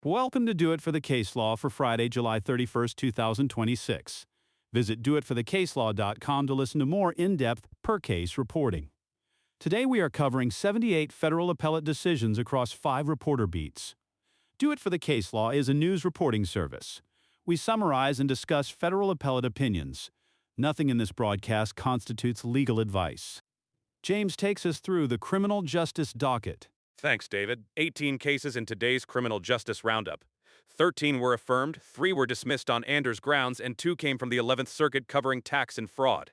Welcome to Do It for the Case Law for Friday, July 31st, 2026. Visit doitforthecaselaw.com to listen to more in-depth per-case reporting. Today we are covering 78 federal appellate decisions across 5 reporter beats. Do It for the Case Law is a news reporting service. We summarize and discuss federal appellate opinions. Nothing in this broadcast constitutes legal advice. James takes us through the criminal justice docket. Thanks, David. 18 cases in today's criminal justice roundup. 13 were affirmed, 3 were dismissed on Anders grounds, and 2 came from the 11th Circuit covering tax and fraud.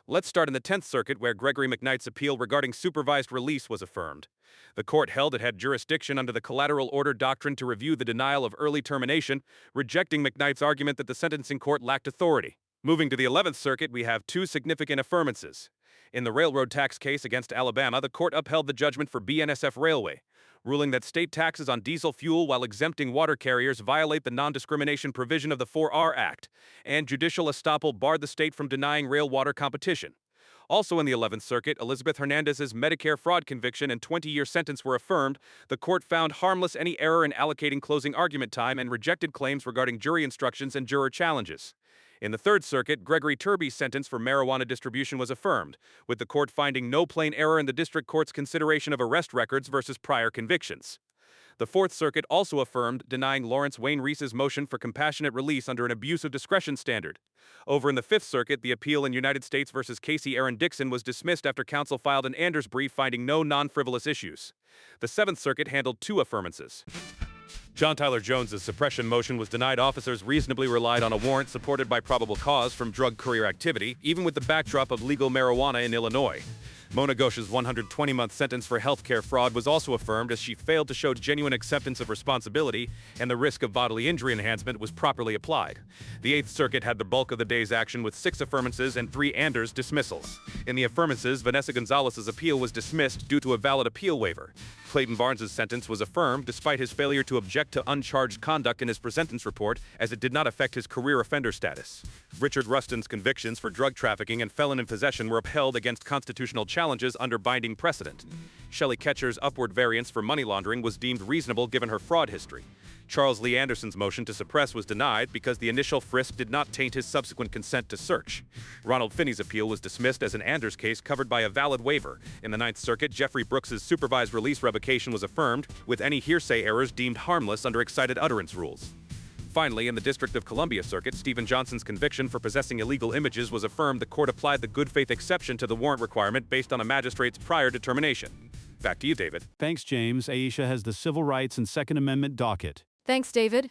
Let's start in the 10th Circuit, where Gregory McKnight's appeal regarding supervised release was affirmed. The court held it had jurisdiction under the collateral order doctrine to review the denial of early termination, rejecting McKnight's argument that the sentencing court lacked authority. Moving to the 11th Circuit, we have 2 significant affirmances. In the railroad tax case against Alabama, the court upheld the judgment for BNSF Railway, ruling that state taxes on diesel fuel while exempting water carriers violate the non-discrimination provision of the 4R Act, and judicial estoppel barred the state from denying rail water competition. Also in the 11th Circuit, Elizabeth Hernandez's Medicare fraud conviction and 20-year sentence were affirmed. The court found harmless any error in allocating closing argument time and rejected claims regarding jury instructions and juror challenges. In the 3rd Circuit, Gregory Turby's sentence for marijuana distribution was affirmed, with the court finding no plain error in the district court's consideration of arrest records versus prior convictions. The 4th Circuit also affirmed, denying Lawrence Wayne Reese's motion for compassionate release under an abuse of discretion standard. Over in the 5th Circuit, the appeal in United States v. Casey Aaron Dixon was dismissed after counsel filed an Anders brief finding no non-frivolous issues. The 7th Circuit handled 2 affirmances. John Tyler Jones's suppression motion was denied. Officers reasonably relied on a warrant supported by probable cause from drug courier activity, even with the backdrop of legal marijuana in Illinois. Mona Ghosh's 120-month sentence for healthcare fraud was also affirmed as she failed to show genuine acceptance of responsibility, and the risk of bodily injury enhancement was properly applied. The 8th Circuit had the bulk of the day's action with 6 affirmances and 3 Anders dismissals. In the affirmances, Vanessa Gonzalez's appeal was dismissed due to a valid appeal waiver. Clayton Barnes's sentence was affirmed despite his failure to object to uncharged conduct in his presentence report, as it did not affect his career offender status. Richard Rustin's convictions for drug trafficking and felon in possession were upheld against constitutional challenges under binding precedent. Shelley Ketcher's upward variance for money laundering was deemed reasonable given her fraud history. Charles Lee Anderson's motion to suppress was denied because the initial frisk did not taint his subsequent consent to search. Ronald Finney's appeal was dismissed as an Anders case covered by a valid waiver. In the 9th Circuit, Jeffrey Brooks's supervised release revocation was affirmed, with any hearsay errors deemed harmless under excited utterance rules. Finally, in the District of Columbia Circuit, Stephen Johnson's conviction for possessing illegal images was affirmed. The court applied the good faith exception to the warrant requirement based on a magistrate's prior determination. Back to you, David. Thanks, James. Aisha has the civil rights and Second Amendment docket. Thanks, David.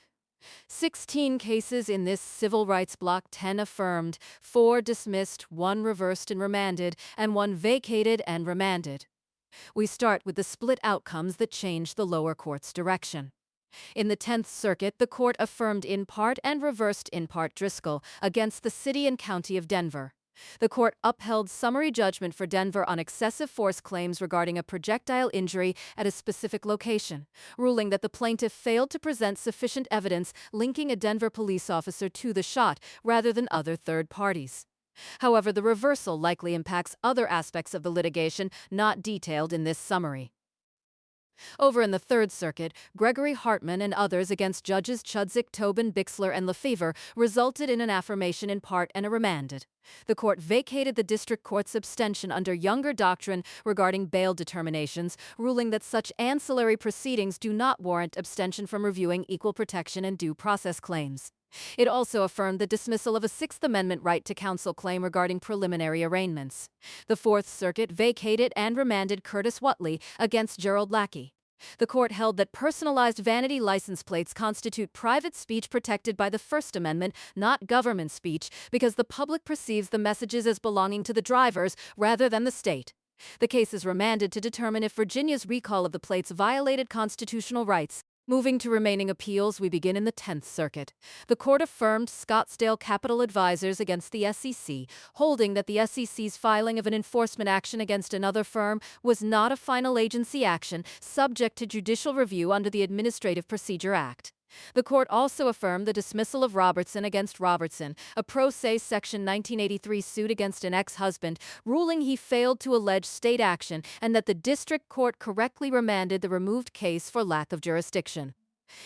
16 cases in this civil rights block, 10 affirmed, 4 dismissed, 1 reversed and remanded, and 1 vacated and remanded. We start with the split outcomes that changed the lower court's direction. In the 10th Circuit, the court affirmed in part and reversed in part Driscoll against the City and County of Denver. The court upheld summary judgment for Denver on excessive force claims regarding a projectile injury at a specific location, ruling that the plaintiff failed to present sufficient evidence linking a Denver police officer to the shot rather than other third parties. However, the reversal likely impacts other aspects of the litigation not detailed in this summary. Over in the 3rd Circuit, Gregory Hartman and others against Judges Chudzik, Tobin, Bixler, and Lefevre resulted in an affirmation in part and a remanded. The court vacated the district court's abstention under Younger doctrine regarding bail determinations, ruling that such ancillary proceedings do not warrant abstention from reviewing equal protection and due process claims. It also affirmed the dismissal of a Sixth Amendment right to counsel claim regarding preliminary arraignments. The 4th Circuit vacated and remanded Curtis Whatley against Gerald Lackey. The court held that personalized vanity license plates constitute private speech protected by the First Amendment, not government speech, because the public perceives the messages as belonging to the drivers rather than the state. The case is remanded to determine if Virginia's recall of the plates violated constitutional rights. Moving to remaining appeals, we begin in the 10th Circuit. The court affirmed Scottsdale Capital Advisors against the SEC, holding that the SEC's filing of an enforcement action against another firm was not a final agency action subject to judicial review under the Administrative Procedure Act. The court also affirmed the dismissal of Robertson against Robertson, a pro se Section 1983 suit against an ex-husband, ruling he failed to allege state action and that the district court correctly remanded the removed case for lack of jurisdiction.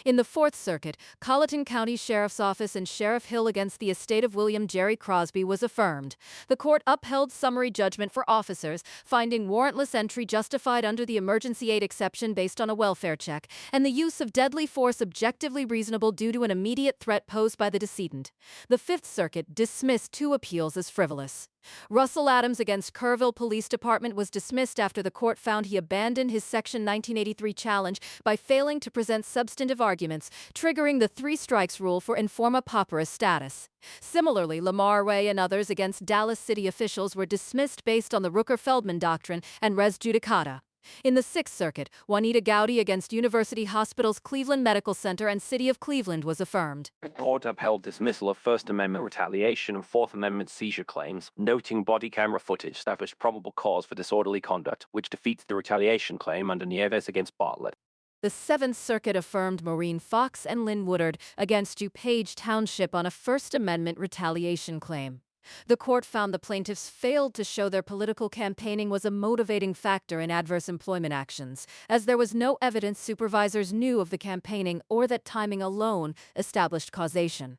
In the Fourth Circuit, Colleton County Sheriff's Office and Sheriff Hill against the estate of William Jerry Crosby was affirmed. The court upheld summary judgment for officers, finding warrantless entry justified under the emergency aid exception based on a welfare check, and the use of deadly force objectively reasonable due to an immediate threat posed by the decedent. The Fifth Circuit dismissed 2 appeals as frivolous. Russell Adams against Kerrville Police Department was dismissed after the court found he abandoned his Section 1983 challenge by failing to present substantive arguments, triggering the 3 strikes rule for informa pauperis status. Similarly, Lamar Ray and others against Dallas city officials were dismissed based on the Rooker-Feldman doctrine and res judicata. In the Sixth Circuit, Juanita Gowdy against University Hospitals Cleveland Medical Center and City of Cleveland was affirmed. The court upheld dismissal of First Amendment retaliation and Fourth Amendment seizure claims, noting body camera footage established probable cause for disorderly conduct, which defeats the retaliation claim under Nieves against Bartlett. The Seventh Circuit affirmed Maureen Fox and Lynn Woodard against DuPage Township on a First Amendment retaliation claim. The court found the plaintiffs failed to show their political campaigning was a motivating factor in adverse employment actions, as there was no evidence supervisors knew of the campaigning or that timing alone established causation.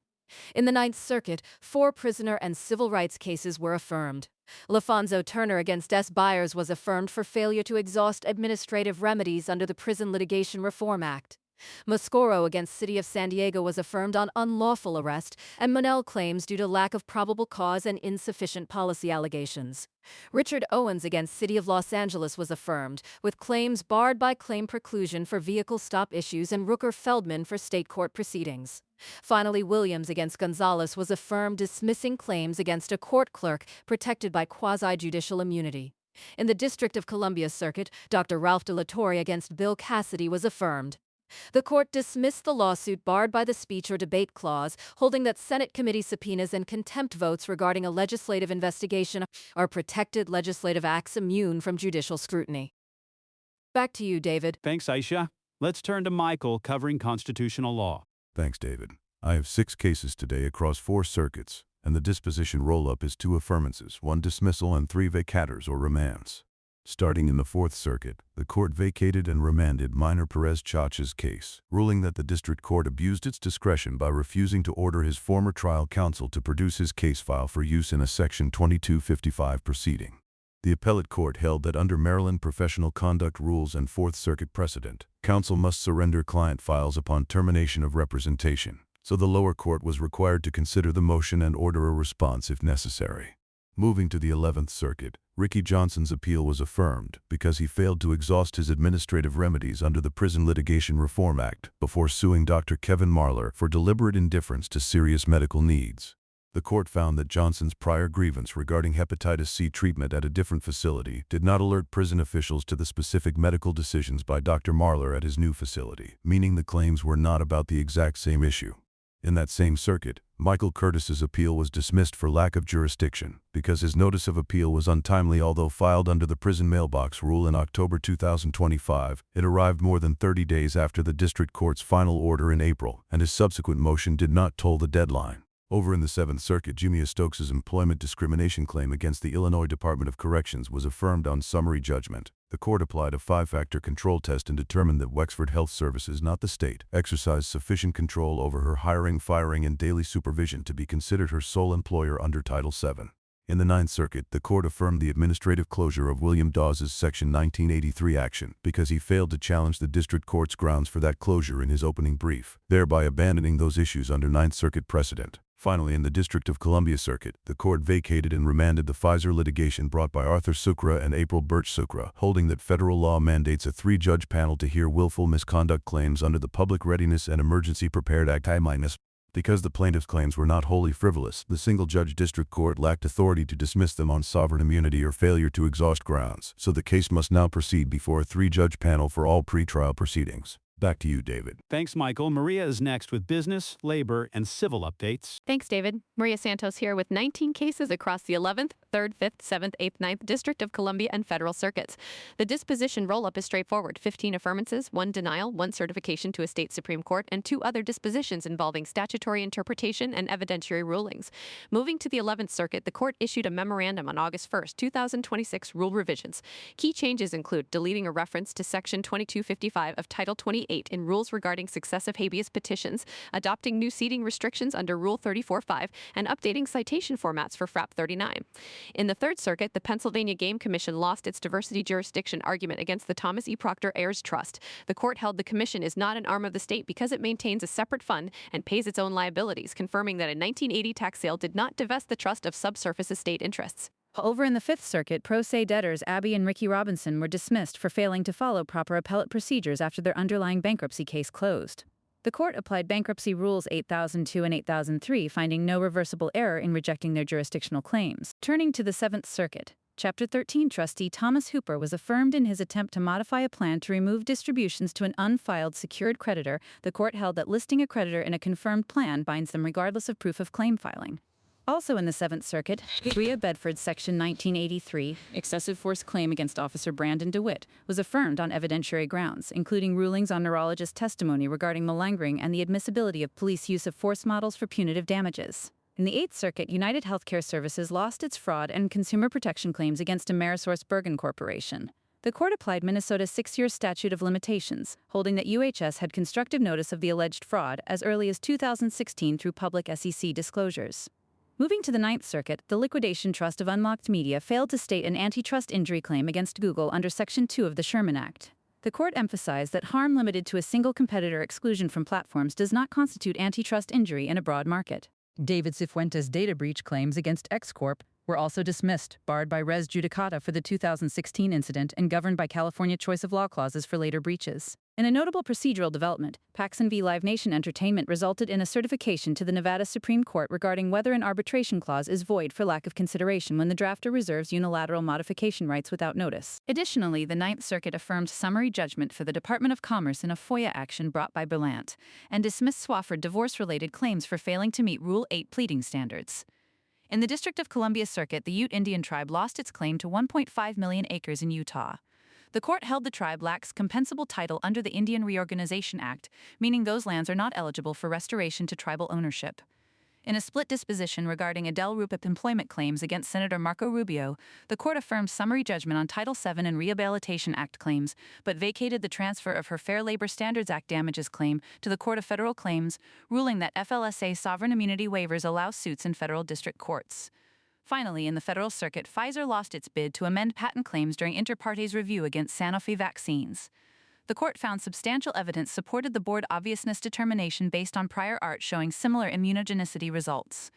In the Ninth Circuit, 4 prisoner and civil rights cases were affirmed. LaFonso Turner against S. Byers was affirmed for failure to exhaust administrative remedies under the Prison Litigation Reform Act. Moscoro against City of San Diego was affirmed on unlawful arrest and Monell claims due to lack of probable cause and insufficient policy allegations. Richard Owens against City of Los Angeles was affirmed, with claims barred by claim preclusion for vehicle stop issues and Rooker-Feldman for state court proceedings. Finally, Williams against Gonzalez was affirmed, dismissing claims against a court clerk protected by quasi-judicial immunity. In the District of Columbia Circuit, Dr. Ralph De La Torre against Bill Cassidy was affirmed. The court dismissed the lawsuit barred by the speech or debate clause, holding that Senate committee subpoenas and contempt votes regarding a legislative investigation are protected legislative acts immune from judicial scrutiny. Back to you, David. Thanks, Aisha. Let's turn to Michael covering constitutional law. Thanks, David. I have 6 cases today across 4 circuits, and the disposition roll-up is 2 affirmances, 1 dismissal, and 3 vacators or remands. Starting in the Fourth Circuit, the court vacated and remanded Minor Perez Chach's case, ruling that the district court abused its discretion by refusing to order his former trial counsel to produce his case file for use in a Section 2255 proceeding. The appellate court held that under Maryland professional conduct rules and Fourth Circuit precedent, counsel must surrender client files upon termination of representation, so the lower court was required to consider the motion and order a response if necessary. Moving to the 11th Circuit, Ricky Johnson's appeal was affirmed because he failed to exhaust his administrative remedies under the Prison Litigation Reform Act before suing Dr. Kevin Marler for deliberate indifference to serious medical needs. The court found that Johnson's prior grievance regarding hepatitis C treatment at a different facility did not alert prison officials to the specific medical decisions by Dr. Marler at his new facility, meaning the claims were not about the exact same issue. In that same circuit, Michael Curtis's appeal was dismissed for lack of jurisdiction because his notice of appeal was untimely. Although filed under the prison mailbox rule in October 2025, it arrived more than 30 days after the district court's final order in April, and his subsequent motion did not toll the deadline. Over in the Seventh Circuit, Jimmy Stokes' employment discrimination claim against the Illinois Department of Corrections was affirmed on summary judgment. The court applied a 5-factor control test and determined that Wexford Health Services, not the state, exercised sufficient control over her hiring, firing, and daily supervision to be considered her sole employer under Title VII. In the Ninth Circuit, the court affirmed the administrative closure of William Dawes' Section 1983 action because he failed to challenge the district court's grounds for that closure in his opening brief, thereby abandoning those issues under Ninth Circuit precedent. Finally, in the District of Columbia Circuit, the court vacated and remanded the Pfizer litigation brought by Arthur Sucre and April Birch Sucre, holding that federal law mandates a 3-judge panel to hear willful misconduct claims under the Public Readiness and Emergency Prepared Act. Because the plaintiff's claims were not wholly frivolous, the single-judge district court lacked authority to dismiss them on sovereign immunity or failure to exhaust grounds, so the case must now proceed before a 3-judge panel for all pretrial proceedings. Back to you, David. Thanks, Michael. Maria is next with business, labor, and civil updates. Thanks, David. Maria Santos here with 19 cases across the 11th, 3rd, 5th, 7th, 8th, 9th District of Columbia and federal circuits. The disposition roll-up is straightforward. 15 affirmances, 1 denial, 1 certification to a state Supreme Court, and 2 other dispositions involving statutory interpretation and evidentiary rulings. Moving to the 11th Circuit, the court issued a memorandum on August 1st, 2026 rule revisions. Key changes include deleting a reference to Section 2255 of Title 28 2028 in rules regarding successive habeas petitions, adopting new seating restrictions under Rule 34.5, and updating citation formats for FRAP 39. In the Third Circuit, the Pennsylvania Game Commission lost its diversity jurisdiction argument against the Thomas E. Proctor Heirs Trust. The court held the commission is not an arm of the state because it maintains a separate fund and pays its own liabilities, confirming that a 1980 tax sale did not divest the trust of subsurface estate interests. Over in the Fifth Circuit, pro se debtors Abby and Ricky Robinson were dismissed for failing to follow proper appellate procedures after their underlying bankruptcy case closed. The court applied Bankruptcy Rules 8002 and 8003, finding no reversible error in rejecting their jurisdictional claims. Turning to the Seventh Circuit, Chapter 13 trustee Thomas Hooper was affirmed in his attempt to modify a plan to remove distributions to an unfiled secured creditor. The court held that listing a creditor in a confirmed plan binds them regardless of proof of claim filing. Also in the Seventh Circuit, Bria Bedford's Section 1983, excessive force claim against Officer Brandon DeWitt, was affirmed on evidentiary grounds, including rulings on neurologist testimony regarding malingering and the admissibility of police use of force models for punitive damages. In the Eighth Circuit, United Healthcare Services lost its fraud and consumer protection claims against Amerisource Bergen Corporation. The court applied Minnesota's 6-year statute of limitations, holding that UHS had constructive notice of the alleged fraud as early as 2016 through public SEC disclosures. Moving to the Ninth Circuit, the Liquidation Trust of Unlocked Media failed to state an antitrust injury claim against Google under Section 2 of the Sherman Act. The court emphasized that harm limited to a single competitor exclusion from platforms does not constitute antitrust injury in a broad market. David Cifuentes' data breach claims against X Corp were also dismissed, barred by res judicata for the 2016 incident and governed by California choice of law clauses for later breaches. In a notable procedural development, Paxson v. Live Nation Entertainment resulted in a certification to the Nevada Supreme Court regarding whether an arbitration clause is void for lack of consideration when the drafter reserves unilateral modification rights without notice. Additionally, the Ninth Circuit affirmed summary judgment for the Department of Commerce in a FOIA action brought by Berlant, and dismissed Swafford divorce-related claims for failing to meet Rule 8 pleading standards. In the District of Columbia Circuit, the Ute Indian tribe lost its claim to 1.5 million acres in Utah. The court held the tribe lacks compensable title under the Indian Reorganization Act, meaning those lands are not eligible for restoration to tribal ownership. In a split disposition regarding Adele Rupip employment claims against Senator Marco Rubio, the court affirmed summary judgment on Title VII and Rehabilitation Act claims, but vacated the transfer of her Fair Labor Standards Act damages claim to the Court of Federal Claims, ruling that FLSA sovereign immunity waivers allow suits in federal district courts. Finally, in the Federal Circuit, Pfizer lost its bid to amend patent claims during inter partes review against Sanofi vaccines. The court found substantial evidence supported the board obviousness determination based on prior art showing similar immunogenicity results.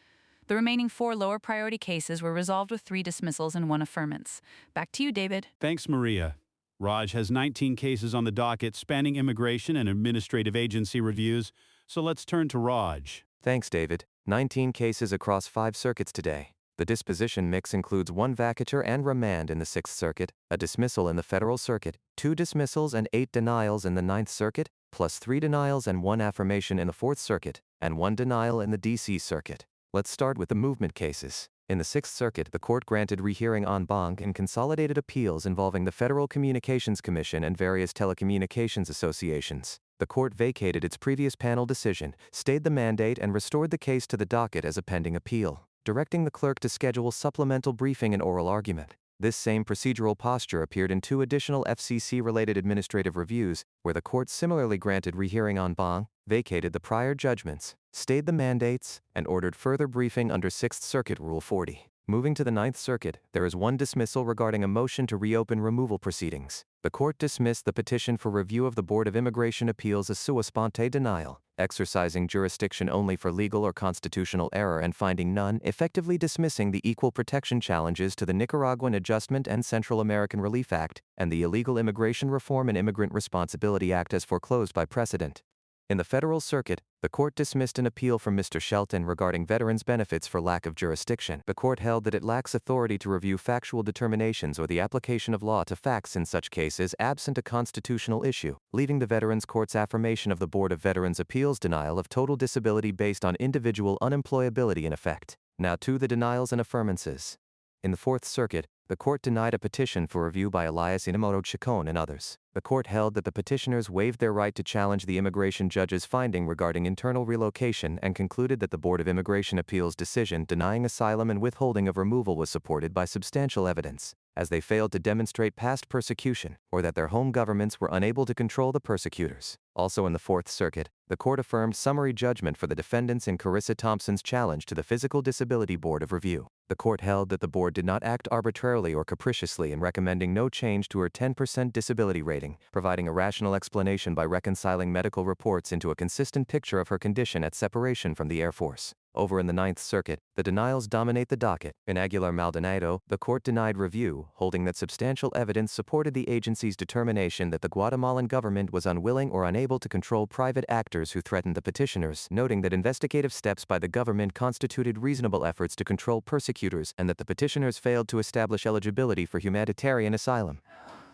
The remaining 4 lower priority cases were resolved with 3 dismissals and 1 affirmance. Back to you, David. Thanks, Maria. Raj has 19 cases on the docket spanning immigration and administrative agency reviews, so let's turn to Raj. Thanks, David. 19 cases across 5 circuits today. The disposition mix includes 1 vacatur and remand in the 6th Circuit, a dismissal in the Federal Circuit, 2 dismissals and 8 denials in the 9th Circuit, plus 3 denials and 1 affirmation in the 4th Circuit, and 1 denial in the D.C. Circuit. Let's start with the movement cases. In the 6th Circuit, the court granted rehearing en banc in consolidated appeals involving the Federal Communications Commission and various telecommunications associations. The court vacated its previous panel decision, stayed the mandate, and restored the case to the docket as a pending appeal, directing the clerk to schedule supplemental briefing and oral argument. This same procedural posture appeared in 2 additional FCC-related administrative reviews, where the court similarly granted rehearing en banc, vacated the prior judgments, stayed the mandates, and ordered further briefing under 6th Circuit Rule 40. Moving to the 9th Circuit, there is 1 dismissal regarding a motion to reopen removal proceedings. The court dismissed the petition for review of the Board of Immigration Appeals as sua sponte denial, exercising jurisdiction only for legal or constitutional error and finding none, effectively dismissing the equal protection challenges to the Nicaraguan Adjustment and Central American Relief Act and the Illegal Immigration Reform and Immigrant Responsibility Act as foreclosed by precedent. In the Federal Circuit, the court dismissed an appeal from Mr. Shelton regarding veterans' benefits for lack of jurisdiction. The court held that it lacks authority to review factual determinations or the application of law to facts in such cases absent a constitutional issue, leaving the Veterans Court's affirmation of the Board of Veterans' Appeals' denial of total disability based on individual unemployability in effect. Now to the denials and affirmances. In the 4th Circuit, The court denied a petition for review by Elias Inamoto Chacon and others. The court held that the petitioners waived their right to challenge the immigration judge's finding regarding internal relocation and concluded that the Board of Immigration Appeals' decision denying asylum and withholding of removal was supported by substantial evidence, as they failed to demonstrate past persecution or that their home governments were unable to control the persecutors. Also in the Fourth Circuit, the court affirmed summary judgment for the defendants in Carissa Thompson's challenge to the Physical Disability Board of Review. The court held that the board did not act arbitrarily or capriciously in recommending no change to her 10% disability rating, providing a rational explanation by reconciling medical reports into a consistent picture of her condition at separation from the Air Force. Over in the Ninth Circuit, the denials dominate the docket. In Aguilar-Maldonado, the court denied review, holding that substantial evidence supported the agency's determination that the Guatemalan government was unwilling or unable to control private actors who threatened the petitioners, noting that investigative steps by the government constituted reasonable efforts to control persecutors and that the petitioners failed to establish eligibility for humanitarian asylum.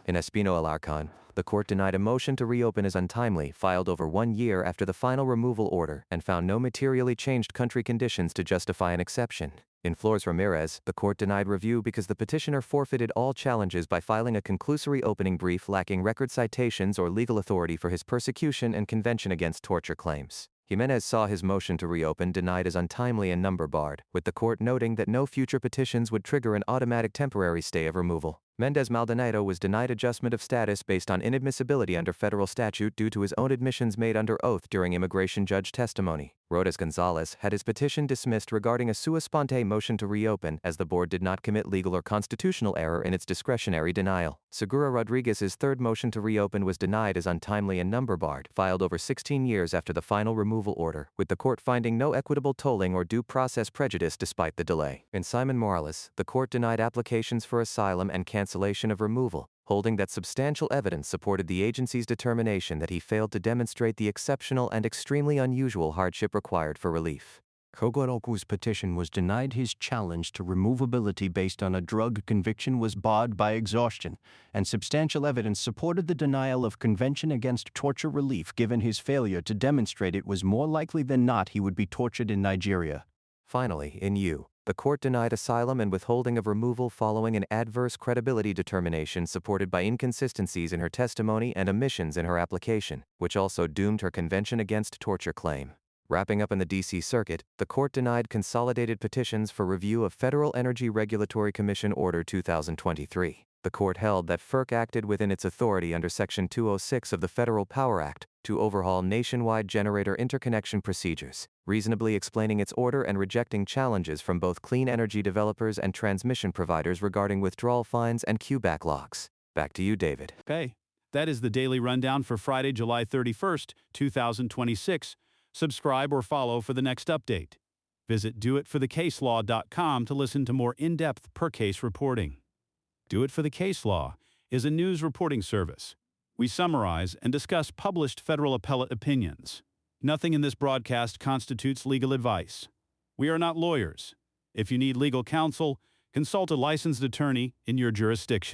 In Espino-Alarcon, the court denied a motion to reopen as untimely, filed over 1 year after the final removal order, and found no materially changed country conditions to justify an exception. In Flores-Ramirez, the court denied review because the petitioner forfeited all challenges by filing a conclusory opening brief lacking record citations or legal authority for his persecution and Convention Against Torture claims. Jimenez saw his motion to reopen denied as untimely and number barred, with the court noting that no future petitions would trigger an automatic temporary stay of removal. Mendez-Maldonado was denied adjustment of status based on inadmissibility under federal statute due to his own admissions made under oath during immigration judge testimony. Rodas-Gonzalez had his petition dismissed regarding a sua sponte motion to reopen, as the board did not commit legal or constitutional error in its discretionary denial. Segura-Rodriguez's third motion to reopen was denied as untimely and number barred, filed over 16 years after the final removal order, with the court finding no equitable tolling or due process prejudice despite the delay. In Simon Morales, the court denied applications for asylum and cancellation of removal, holding that substantial evidence supported the agency's determination that he failed to demonstrate the exceptional and extremely unusual hardship required for relief. Kogoroku's petition was denied. His challenge to removability based on a drug conviction was barred by exhaustion, and substantial evidence supported the denial of Convention Against Torture relief given his failure to demonstrate it was more likely than not he would be tortured in Nigeria. Finally, in U, the court denied asylum and withholding of removal following an adverse credibility determination supported by inconsistencies in her testimony and omissions in her application, which also doomed her Convention Against Torture claim. Wrapping up in the D.C. Circuit, the court denied consolidated petitions for review of Federal Energy Regulatory Commission Order 2023. The court held that FERC acted within its authority under Section 206 of the Federal Power Act to overhaul nationwide generator interconnection procedures, reasonably explaining its order and rejecting challenges from both clean energy developers and transmission providers regarding withdrawal fines and queue backlogs. Back to you, David. Okay, that is the Daily Rundown for Friday, July 31st, 2026. Subscribe or follow for the next update. Visit doitforthecaselaw.com to listen to more in-depth per-case reporting. Do It for the Case Law is a news reporting service. We summarize and discuss published federal appellate opinions. Nothing in this broadcast constitutes legal advice. We are not lawyers. If you need legal counsel, consult a licensed attorney in your jurisdiction.